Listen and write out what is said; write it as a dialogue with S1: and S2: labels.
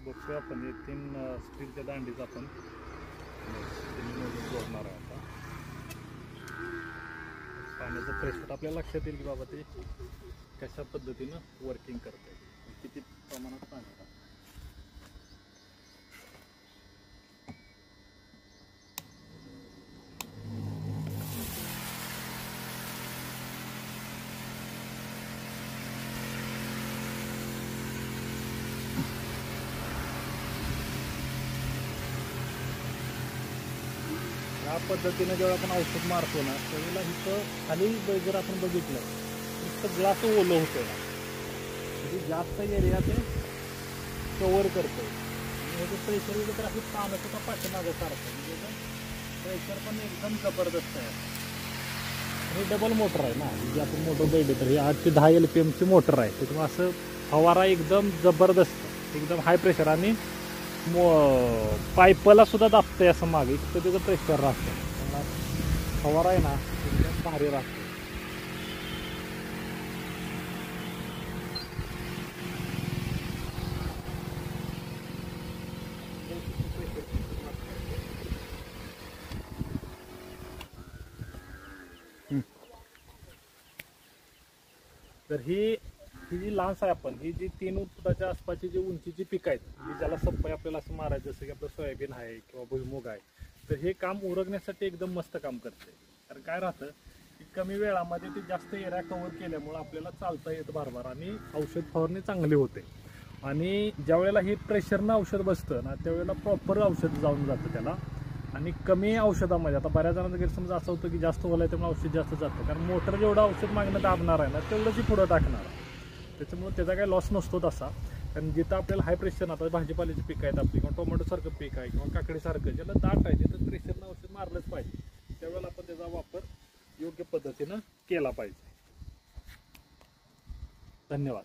S1: बघतोय आपण हे 3 स्टीलच्या दांडीच आपण जोडणार आहे आता. पाण्याचं प्रेशर आपल्याला लक्षात येईल की बाबा ते कशा पद्धतीनं वर्किंग करते, किती प्रमाणात पाणी टाकतं. या पद्धतीने जेव्हा आपण औषध मारतो ना त्यावेळेला इथं खाली जर आपण बघितलं तर ग्लास ओलं होतं ना, म्हणजे जास्त एरिया ते कव्हर करतं. आणि ह्याचं प्रेशर वगैरे तर असं पाण्यात होता पाठीमागं सारखं, म्हणजे प्रेशर पण एकदम जबरदस्त आहे. हे डबल मोटर आहे ना, जी आपण मोटर बैठे तर हे 8 ते 10 LPMची मोटर आहे. त्याच्यामुळे असं फवारा एकदम जबरदस्त, एकदम हाय प्रेशर आणि पाईपला सुद्धा दाबतंय असं मागे इतकं त्याचं प्रेशर राहतं. फवारा आहे ना एकदम भारी राहतो. तर ही जी लांस आहे आपण ही जी 3 फुटाच्या आसपासची जी उंचीची पिकं आहेत, जी ज्याला सप्पाई आपल्याला असं मारायचं, जसं की आपलं सोयाबीन आहे किंवा भुईमुग आहे, तर हे काम उरकण्यासाठी एकदम मस्त काम करते. कारण काय राहतं की कमी वेळामध्ये ते जास्त एरिया कव्हर केल्यामुळे आपल्याला चालता येतं बारबार आणि औषध फवारणी चांगली होते. आणि ज्या वेळेला हे प्रेशरनं औषध बसतं ना त्यावेळेला प्रॉपर औषध जाऊन जातं त्याला. आणि कमी औषधामध्ये आता बऱ्याच जणांचा गैरसमज असं होतं की जास्त ओला आहे त्यामुळे औषध जास्त जातं, कारण मोटर जेवढं औषध मागणं दाबणार आहे ना तेवढंच पुढं टाकणार आहे. त्याच्यामुळे त्याचा काही लॉस नसतो तसा. कारण जिथं आपल्याला हाय प्रेशर, आता भाजीपाल्याची पिकं आहेत आपली किंवा टोमॅटोसारखं पीक आहे किंवा काकडीसारखं ज्याला दाट आहे तिथं प्रेशरनं औषध मारलंच पाहिजे. त्यावेळेला आपण त्याचा वापर योग्य पद्धतीनं केला पाहिजे. धन्यवाद.